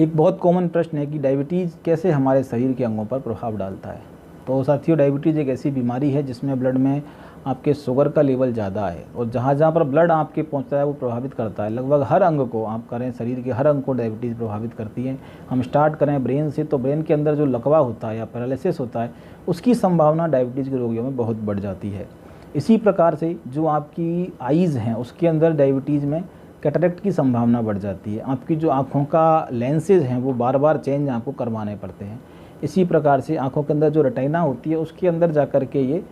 एक बहुत कॉमन प्रश्न है कि डायबिटीज़ कैसे हमारे शरीर के अंगों पर प्रभाव डालता है। तो साथियों, डायबिटीज़ एक ऐसी बीमारी है जिसमें ब्लड में आपके शुगर का लेवल ज़्यादा है और जहाँ जहाँ पर ब्लड आपके पहुँचता है वो प्रभावित करता है। लगभग हर अंग को आप करें, शरीर के हर अंग को डायबिटीज़ प्रभावित करती है। हम स्टार्ट करें ब्रेन से, तो ब्रेन के अंदर जो लकवा होता है या पैरालिसिस होता है, उसकी संभावना डायबिटीज़ के रोगियों में बहुत बढ़ जाती है। इसी प्रकार से जो आपकी आईज़ हैं उसके अंदर डायबिटीज़ में कैटरेक्ट की संभावना बढ़ जाती है। आपकी जो आँखों का लेंसेज हैं वो बार बार चेंज आपको करवाने पड़ते हैं। इसी प्रकार से आँखों के अंदर जो रेटिना होती है उसके अंदर जा कर के ये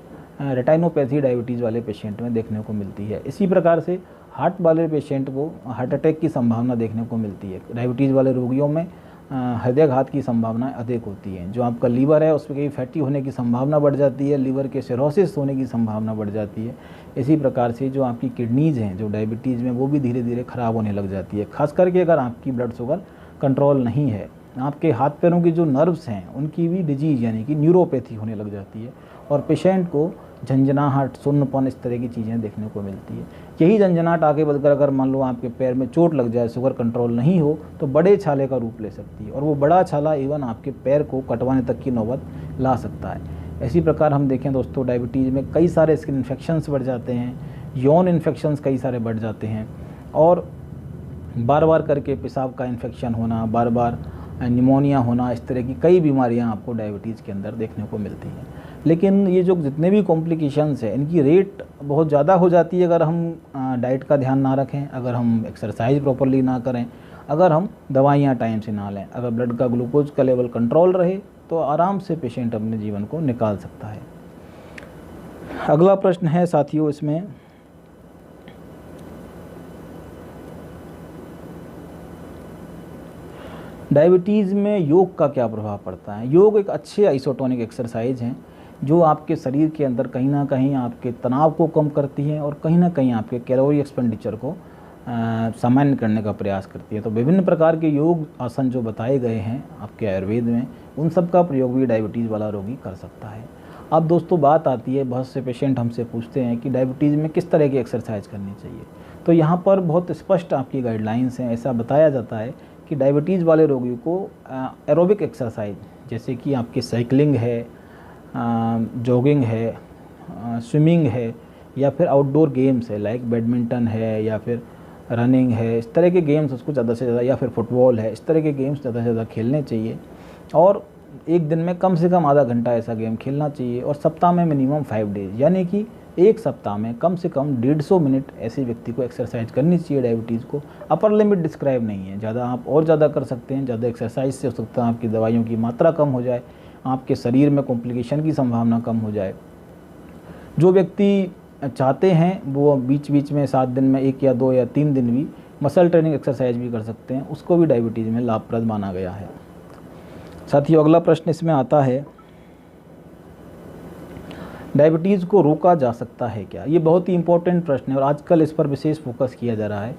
रेटाइनोपैथी डायबिटीज़ वाले पेशेंट में देखने को मिलती है। इसी प्रकार से हार्ट वाले पेशेंट को हार्ट अटैक की संभावना देखने को मिलती है। डायबिटीज़ वाले रोगियों में हृदयाघात की संभावना अधिक होती है। जो आपका लीवर है उसमें कहीं फैटी होने की संभावना बढ़ जाती है, लीवर के सिरोसिस होने की संभावना बढ़ जाती है। इसी प्रकार से जो आपकी किडनीज़ हैं जो डायबिटीज़ में, वो भी धीरे धीरे ख़राब होने लग जाती है। खास करके अगर आपकी ब्लड शुगर कंट्रोल नहीं है, आपके हाथ पैरों की जो नर्व्स हैं उनकी भी डिजीज़ यानी कि न्यूरोपैथी होने लग जाती है और पेशेंट को झंझनाहट, सुन्नपन, इस तरह की चीज़ें देखने को मिलती है। यही झंझनाहट आगे बढ़कर अगर मान लो आपके पैर में चोट लग जाए, शुगर कंट्रोल नहीं हो, तो बड़े छाले का रूप ले सकती है और वो बड़ा छाला इवन आपके पैर को कटवाने तक की नौबत ला सकता है। इसी प्रकार हम देखें दोस्तों, डायबिटीज़ में कई सारे स्किन इन्फेक्शंस बढ़ जाते हैं, यौन इन्फेक्शंस कई सारे बढ़ जाते हैं और बार बार करके पेशाब का इन्फेक्शन होना, बार बार निमोनिया होना, इस तरह की कई बीमारियां आपको डायबिटीज़ के अंदर देखने को मिलती हैं। लेकिन ये जो जितने भी कॉम्प्लिकेशंस हैं इनकी रेट बहुत ज़्यादा हो जाती है अगर हम डाइट का ध्यान ना रखें, अगर हम एक्सरसाइज प्रॉपरली ना करें, अगर हम दवाइयाँ टाइम से ना लें। अगर ब्लड का ग्लूकोज का लेवल कंट्रोल रहे तो आराम से पेशेंट अपने जीवन को निकाल सकता है। अगला प्रश्न है साथियों, इसमें डायबिटीज़ में योग का क्या प्रभाव पड़ता है। योग एक अच्छे आइसोटोनिक एक्सरसाइज हैं जो आपके शरीर के अंदर कहीं ना कहीं आपके तनाव को कम करती है और कहीं ना कहीं आपके कैलोरी एक्सपेंडिचर को सामान्य करने का प्रयास करती है। तो विभिन्न प्रकार के योग आसन जो बताए गए हैं आपके आयुर्वेद में, उन सब का प्रयोग भी डायबिटीज़ वाला रोगी कर सकता है। अब दोस्तों बात आती है, बहुत से पेशेंट हमसे पूछते हैं कि डायबिटीज़ में किस तरह की एक्सरसाइज करनी चाहिए। तो यहाँ पर बहुत स्पष्ट आपकी गाइडलाइंस हैं। ऐसा बताया जाता है कि डायबिटीज़ वाले रोगियों को एरोबिक एक्सरसाइज जैसे कि आपकी साइकिलिंग है, जॉगिंग है, स्विमिंग है या फिर आउटडोर गेम्स है लाइक बैडमिंटन है या फिर रनिंग है, इस तरह के गेम्स उसको ज़्यादा से ज़्यादा, या फिर फुटबॉल है, इस तरह के गेम्स ज़्यादा से ज़्यादा खेलने चाहिए और एक दिन में कम से कम आधा घंटा ऐसा गेम खेलना चाहिए और सप्ताह में मिनिमम 5 डेज यानी कि एक सप्ताह में कम से कम 150 मिनट ऐसे व्यक्ति को एक्सरसाइज करनी चाहिए। डायबिटीज़ को अपर लिमिट डिस्क्राइब नहीं है, ज़्यादा आप और ज़्यादा कर सकते हैं। ज़्यादा एक्सरसाइज से हो सकता है आपकी दवाइयों की मात्रा कम हो जाए, आपके शरीर में कॉम्प्लिकेशन की संभावना कम हो जाए। जो व्यक्ति चाहते हैं वो बीच बीच में 7 दिन में 1 या 2 या 3 दिन भी मसल ट्रेनिंग एक्सरसाइज भी कर सकते हैं, उसको भी डायबिटीज़ में लाभप्रद माना गया है। साथियों अगला प्रश्न इसमें आता है, डायबिटीज़ को रोका जा सकता है क्या। ये बहुत ही इंपॉर्टेंट प्रश्न है और आजकल इस पर विशेष फोकस किया जा रहा है।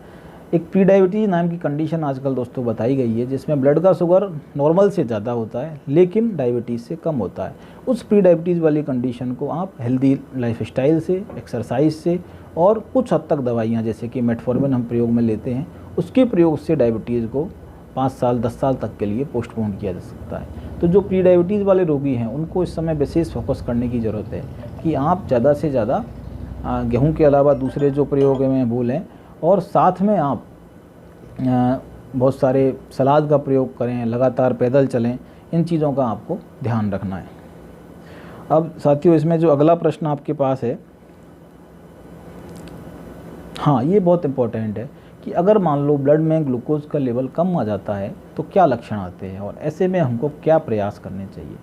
एक प्री डायबिटीज़ नाम की कंडीशन आजकल दोस्तों बताई गई है जिसमें ब्लड का शुगर नॉर्मल से ज़्यादा होता है लेकिन डायबिटीज़ से कम होता है। उस प्री डायबिटीज़ वाली कंडीशन को आप हेल्दी लाइफस्टाइल से, एक्सरसाइज से और कुछ हद तक दवाइयाँ जैसे कि मेटफॉर्मिन हम प्रयोग में लेते हैं, उसके प्रयोग से डायबिटीज़ को 5 साल 10 साल तक के लिए पोस्टपोन किया जा सकता है। तो जो प्री डायबिटीज़ वाले रोगी हैं उनको इस समय विशेष फोकस करने की ज़रूरत है कि आप ज़्यादा से ज़्यादा गेहूं के अलावा दूसरे जो प्रयोग में बोलें और साथ में आप बहुत सारे सलाद का प्रयोग करें, लगातार पैदल चलें, इन चीज़ों का आपको ध्यान रखना है। अब साथियों इसमें जो अगला प्रश्न आपके पास है, हाँ ये बहुत इम्पोर्टेंट है कि अगर मान लो ब्लड में ग्लूकोज का लेवल कम आ जाता है तो क्या लक्षण आते हैं और ऐसे में हमको क्या प्रयास करने चाहिए।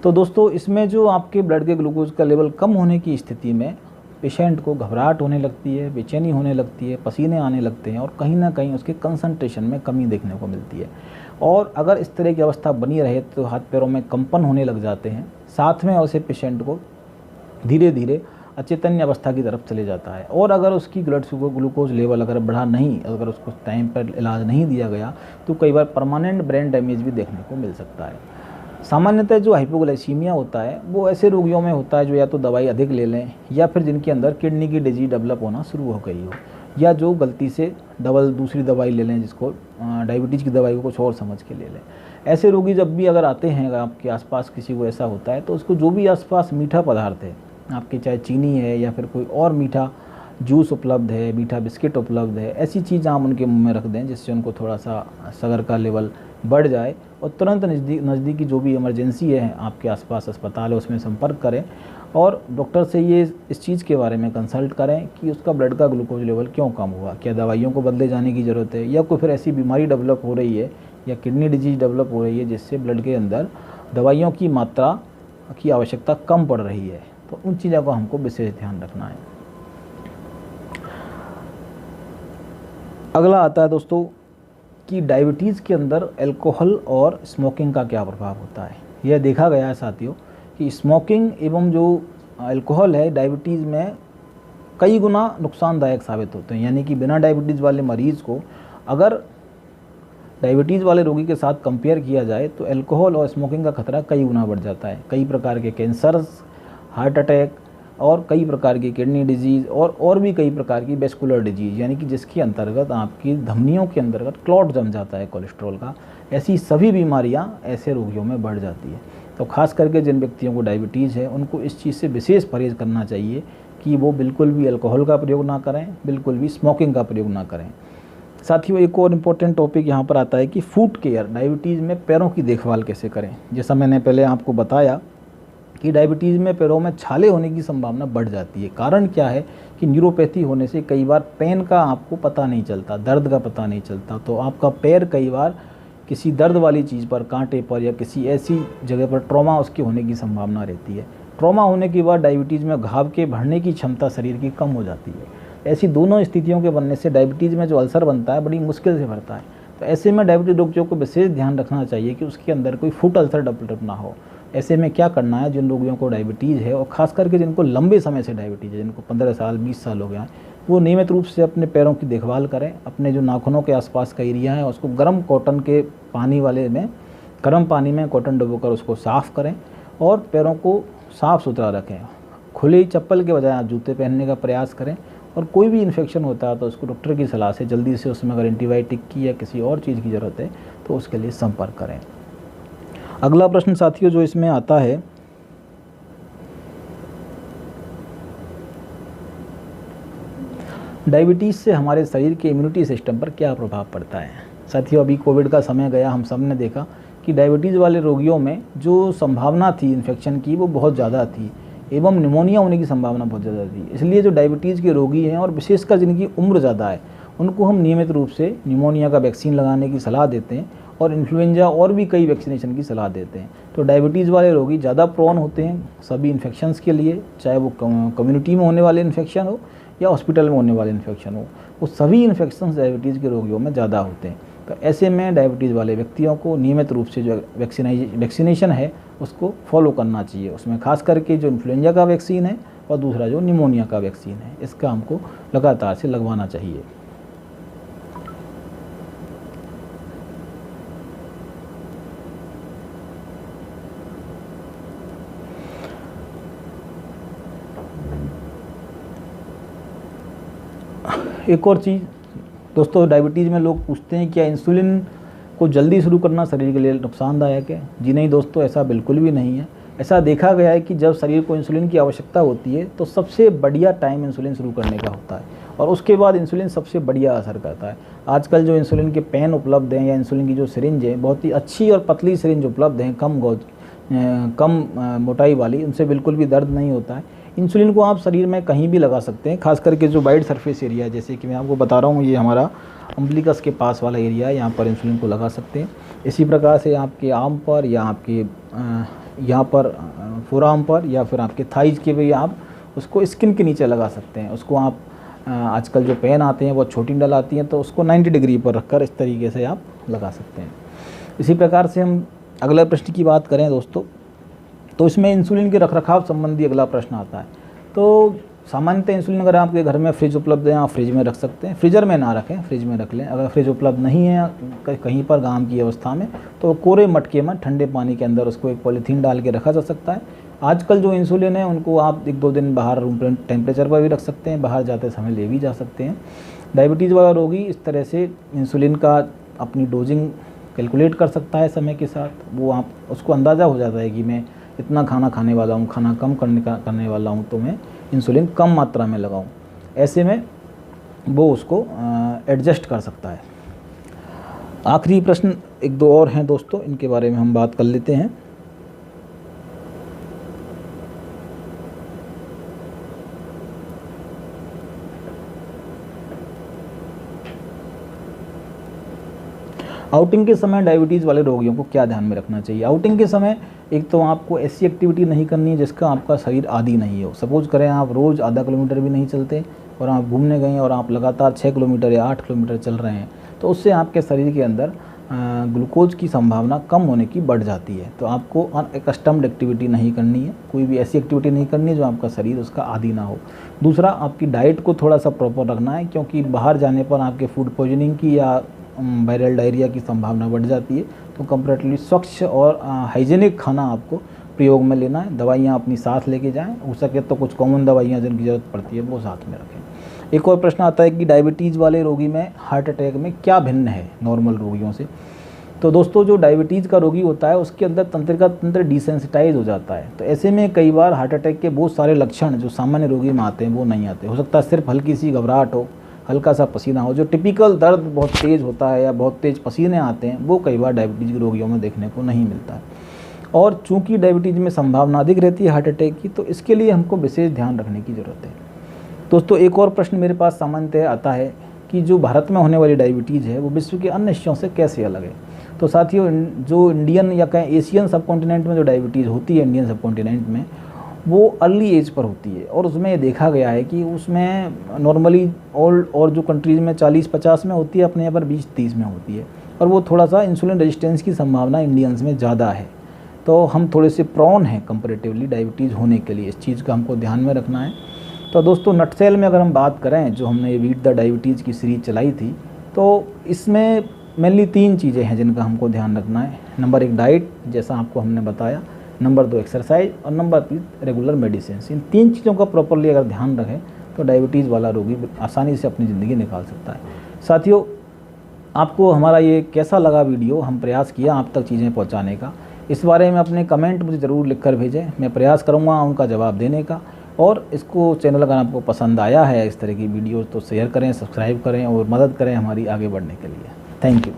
तो दोस्तों इसमें जो आपके ब्लड के ग्लूकोज का लेवल कम होने की स्थिति में पेशेंट को घबराहट होने लगती है, बेचैनी होने लगती है, पसीने आने लगते हैं और कहीं ना कहीं उसके कंसंट्रेशन में कमी देखने को मिलती है। और अगर इस तरह की अवस्था बनी रहे तो हाथ पैरों में कंपन होने लग जाते हैं। साथ में उसे पेशेंट को धीरे धीरे अचेतन्य अवस्था की तरफ चले जाता है और अगर उसकी ब्लड शुगर ग्लूकोज लेवल अगर बढ़ा नहीं, अगर उसको टाइम पर इलाज नहीं दिया गया तो कई बार परमानेंट ब्रेन डैमेज भी देखने को मिल सकता है। सामान्यतः जो हाइपोग्लाइसीमिया होता है वो ऐसे रोगियों में होता है जो या तो दवाई अधिक ले लें या फिर जिनके अंदर किडनी की डिजीज डेवलप होना शुरू हो गई हो। या जो गलती से डबल दूसरी दवाई ले लें, जिसको डायबिटीज़ की दवाई को कुछ और समझ के ले लें। ऐसे रोगी जब भी अगर आते हैं, अगर आपके आसपास किसी को ऐसा होता है, तो उसको जो भी आसपास मीठा पदार्थ है आपके, चाहे चीनी है या फिर कोई और मीठा जूस उपलब्ध है, मीठा बिस्किट उपलब्ध है, ऐसी चीज़ आप उनके मुंह में रख दें जिससे उनको थोड़ा सा शुगर का लेवल बढ़ जाए, और तुरंत नज़दीकी जो भी इमरजेंसी है आपके आसपास अस्पताल है उसमें संपर्क करें और डॉक्टर से ये इस चीज़ के बारे में कंसल्ट करें कि उसका ब्लड का ग्लूकोज लेवल क्यों कम हुआ, क्या दवाइयों को बदले जाने की ज़रूरत है, या कोई फिर ऐसी बीमारी डेवलप हो रही है या किडनी डिजीज़ डेवलप हो रही है जिससे ब्लड के अंदर दवाइयों की मात्रा की आवश्यकता कम पड़ रही है। तो उन चीज़ों का हमको विशेष ध्यान रखना है। अगला आता है दोस्तों कि डायबिटीज़ के अंदर अल्कोहल और स्मोकिंग का क्या प्रभाव होता है। यह देखा गया है साथियों कि स्मोकिंग एवं जो अल्कोहल है डायबिटीज़ में कई गुना नुकसानदायक साबित होते हैं। यानी कि बिना डायबिटीज़ वाले मरीज़ को अगर डायबिटीज़ वाले रोगी के साथ कंपेयर किया जाए तो अल्कोहल और स्मोकिंग का खतरा कई गुना बढ़ जाता है। कई प्रकार के कैंसर्स, हार्ट अटैक और कई प्रकार की किडनी डिजीज़ और भी कई प्रकार की वेस्कुलर डिजीज़, यानी कि जिसके अंतर्गत आपकी धमनियों के अंतर्गत क्लॉट जम जाता है कोलेस्ट्रॉल का, ऐसी सभी बीमारियां ऐसे रोगियों में बढ़ जाती है। तो खास करके जिन व्यक्तियों को डायबिटीज़ है उनको इस चीज़ से विशेष परहेज़ करना चाहिए कि वो बिल्कुल भी अल्कोहल का प्रयोग ना करें, बिल्कुल भी स्मोकिंग का प्रयोग ना करें। साथियों एक और इम्पोर्टेंट टॉपिक यहाँ पर आता है कि फुट केयर, डायबिटीज़ में पैरों की देखभाल कैसे करें। जैसा मैंने पहले आपको बताया कि डायबिटीज़ में पैरों में छाले होने की संभावना बढ़ जाती है। कारण क्या है कि न्यूरोपैथी होने से कई बार पेन का आपको पता नहीं चलता, दर्द का पता नहीं चलता, तो आपका पैर कई बार किसी दर्द वाली चीज़ पर, कांटे पर या किसी ऐसी जगह पर ट्रॉमा उसके होने की संभावना रहती है। ट्रॉमा होने के बाद डायबिटीज़ में घाव के भरने की क्षमता शरीर की कम हो जाती है। ऐसी दोनों स्थितियों के बनने से डायबिटीज़ में जो अल्सर बनता है बड़ी मुश्किल से भरता है। तो ऐसे में डायबिटीज रोगियों को विशेष ध्यान रखना चाहिए कि उसके अंदर कोई फुट अल्सर डेवलप ना हो। ऐसे में क्या करना है, जिन रोगियों को डायबिटीज़ है और ख़ास करके जिनको लंबे समय से डायबिटीज़ है, जिनको 15 साल 20 साल हो गया है, वो नियमित रूप से अपने पैरों की देखभाल करें। अपने जो नाखूनों के आसपास का एरिया है उसको गर्म कॉटन के पानी वाले में, गर्म पानी में कॉटन डुबोकर उसको साफ़ करें और पैरों को साफ़ सुथरा रखें। खुली चप्पल के बजाय आप जूते पहनने का प्रयास करें और कोई भी इन्फेक्शन होता है तो उसको डॉक्टर की सलाह से जल्दी से, उसमें अगर एंटीबायोटिक की या किसी और चीज़ की ज़रूरत है तो उसके लिए संपर्क करें। अगला प्रश्न साथियों जो इसमें आता है, डायबिटीज़ से हमारे शरीर के इम्यूनिटी सिस्टम पर क्या प्रभाव पड़ता है। साथियों अभी कोविड का समय गया, हम सब ने देखा कि डायबिटीज़ वाले रोगियों में जो संभावना थी इन्फेक्शन की वो बहुत ज़्यादा थी एवं निमोनिया होने की संभावना बहुत ज़्यादा थी। इसलिए जो डायबिटीज़ के रोगी हैं और विशेषकर जिनकी उम्र ज़्यादा है उनको हम नियमित रूप से निमोनिया का वैक्सीन लगाने की सलाह देते हैं और इन्फ्लुएंजा और भी कई वैक्सीनेशन की सलाह देते हैं। तो डायबिटीज़ वाले रोगी ज़्यादा प्रोन होते हैं सभी इन्फेक्शंस के लिए, चाहे वो कम्युनिटी में होने वाले इन्फेक्शन हो या हॉस्पिटल में होने वाले इन्फेक्शन हो, वो सभी इन्फेक्शंस डायबिटीज़ के रोगियों में ज़्यादा होते हैं। तो ऐसे में डायबिटीज़ वाले व्यक्तियों को नियमित रूप से जो वैक्सीनेशन है उसको फॉलो करना चाहिए। उसमें खास करके जो इन्फ्लुएंजा का वैक्सीन है और दूसरा जो निमोनिया का वैक्सीन है, इसका हमको लगातार से लगवाना चाहिए। एक और चीज़ दोस्तों, डायबिटीज़ में लोग पूछते हैं क्या इंसुलिन को जल्दी शुरू करना शरीर के लिए नुकसानदायक है। जी नहीं दोस्तों, ऐसा बिल्कुल भी नहीं है। ऐसा देखा गया है कि जब शरीर को इंसुलिन की आवश्यकता होती है तो सबसे बढ़िया टाइम इंसुलिन शुरू करने का होता है और उसके बाद इंसुलिन सबसे बढ़िया असर करता है। आजकल जो इंसुलिन के पेन उपलब्ध हैं या इंसुलिन की जो सिरिंज है, बहुत ही अच्छी और पतली सिरिंज उपलब्ध हैं, कम मोटाई वाली, उनसे बिल्कुल भी दर्द नहीं होता है। इंसुलिन को आप शरीर में कहीं भी लगा सकते हैं, खास करके जो वाइड सरफेस एरिया है, जैसे कि मैं आपको बता रहा हूँ ये हमारा अम्बिलिकस के पास वाला एरिया है, यहाँ पर इंसुलिन को लगा सकते हैं। इसी प्रकार से आपके आर्म पर या आपके यहाँ पर फोरआर्म पर या फिर आपके थाइज के भी आप उसको स्किन के नीचे लगा सकते हैं। उसको आप आजकल जो पेन आते हैं वो छोटी डल आती हैं तो उसको 90 डिग्री पर रखकर इस तरीके से आप लगा सकते हैं। इसी प्रकार से हम अगले प्रश्न की बात करें दोस्तों, तो इसमें इंसुलिन के रखरखाव संबंधी अगला प्रश्न आता है। तो सामान्यतः इंसुलिन अगर आपके घर में फ्रिज उपलब्ध है, आप फ्रिज में रख सकते हैं। फ्रीजर में ना रखें, फ्रिज में रख लें। अगर फ्रिज उपलब्ध नहीं है कहीं पर गांव की अवस्था में, तो कोरे मटके में ठंडे पानी के अंदर उसको एक पॉलीथीन डाल के रखा जा सकता है। आजकल जो इंसुलिन है उनको आप 1-2 दिन बाहर रूम टेम्परेचर पर भी रख सकते हैं, बाहर जाते समय ले भी जा सकते हैं। डायबिटीज़ वाला रोगी इस तरह से इंसुलिन का अपनी डोजिंग कैलकुलेट कर सकता है समय के साथ। वो आप उसको अंदाज़ा हो जाता है कि मैं इतना खाना खाने वाला हूँ, खाना कम करने वाला हूँ, तो मैं इंसुलिन कम मात्रा में लगाऊँ। ऐसे में वो उसको एडजस्ट कर सकता है। आखिरी प्रश्न एक दो और हैं दोस्तों, इनके बारे में हम बात कर लेते हैं। आउटिंग के समय डायबिटीज़ वाले रोगियों को क्या ध्यान में रखना चाहिए? आउटिंग के समय एक तो आपको ऐसी एक्टिविटी नहीं करनी है जिसका आपका शरीर आदी नहीं हो। सपोज़ करें आप रोज़ आधा किलोमीटर भी नहीं चलते और आप घूमने गए और आप लगातार 6 किलोमीटर या 8 किलोमीटर चल रहे हैं, तो उससे आपके शरीर के अंदर ग्लूकोज की संभावना कम होने की बढ़ जाती है। तो आपको अनएकस्टम्ड एक्टिविटी नहीं करनी है, कोई भी ऐसी एक्टिविटी नहीं करनी है जो आपका शरीर उसका आदी ना हो। दूसरा, आपकी डाइट को थोड़ा सा प्रॉपर रखना है, क्योंकि बाहर जाने पर आपके फूड पॉइजनिंग की या वायरल डायरिया की संभावना बढ़ जाती है। तो कंपैरेटिवली स्वच्छ और हाइजीनिक खाना आपको प्रयोग में लेना है। दवाइयाँ अपनी साथ लेके जाएं, हो सके तो कुछ कॉमन दवाइयाँ जिनकी ज़रूरत पड़ती है वो साथ में रखें। एक और प्रश्न आता है कि डायबिटीज़ वाले रोगी में हार्ट अटैक में क्या भिन्न है नॉर्मल रोगियों से? तो दोस्तों, जो डायबिटीज़ का रोगी होता है उसके अंदर तंत्रिका तंत्र डिसेंसिटाइज हो जाता है। तो ऐसे में कई बार हार्ट अटैक के बहुत सारे लक्षण जो सामान्य रोगी में आते हैं वो नहीं आते। हो सकता है सिर्फ हल्की सी घबराहट हो, हल्का सा पसीना हो। जो टिपिकल दर्द बहुत तेज़ होता है या बहुत तेज़ पसीने आते हैं वो कई बार डायबिटीज़ के रोगियों में देखने को नहीं मिलता है। और चूंकि डायबिटीज़ में संभावना अधिक रहती है हार्ट अटैक की, तो इसके लिए हमको विशेष ध्यान रखने की ज़रूरत है। दोस्तों, एक और प्रश्न मेरे पास सामान्यतः आता है कि जो भारत में होने वाली डायबिटीज़ है वो विश्व के अन्य हिस्सों से कैसे अलग है? तो साथियों, जो इंडियन या कहें एशियन सब कॉन्टिनेंट में जो डायबिटीज़ होती है इंडियन सब कॉन्टिनेंट में, वो अर्ली एज पर होती है। और उसमें ये देखा गया है कि उसमें नॉर्मली ओल्ड और जो कंट्रीज़ में 40-50 में होती है, अपने यहाँ पर 20-30 में होती है। और वो थोड़ा सा इंसुलिन रेजिस्टेंस की संभावना इंडियंस में ज़्यादा है। तो हम थोड़े से प्रॉन हैं कंपैरेटिवली डायबिटीज़ होने के लिए। इस चीज़ का हमको ध्यान में रखना है। तो दोस्तों, नटसेल में अगर हम बात करें, जो हमने ये बीट द डायबिटीज़ की सीरीज़ चलाई थी, तो इसमें मेनली 3 चीज़ें हैं जिनका हमको ध्यान रखना है। नंबर 1 डाइट, जैसा आपको हमने बताया। नंबर 2 एक्सरसाइज और नंबर 3 रेगुलर मेडिसिन। इन 3 चीज़ों का प्रॉपरली अगर ध्यान रखें तो डायबिटीज़ वाला रोगी आसानी से अपनी ज़िंदगी निकाल सकता है। साथियों, आपको हमारा ये कैसा लगा वीडियो? हम प्रयास किया आप तक चीज़ें पहुंचाने का। इस बारे में अपने कमेंट मुझे ज़रूर लिख कर भेजें, मैं प्रयास करूँगा उनका जवाब देने का। और इसको चैनल अगर आपको पसंद आया है इस तरह की वीडियो तो शेयर करें, सब्सक्राइब करें और मदद करें हमारी आगे बढ़ने के लिए। Thank you.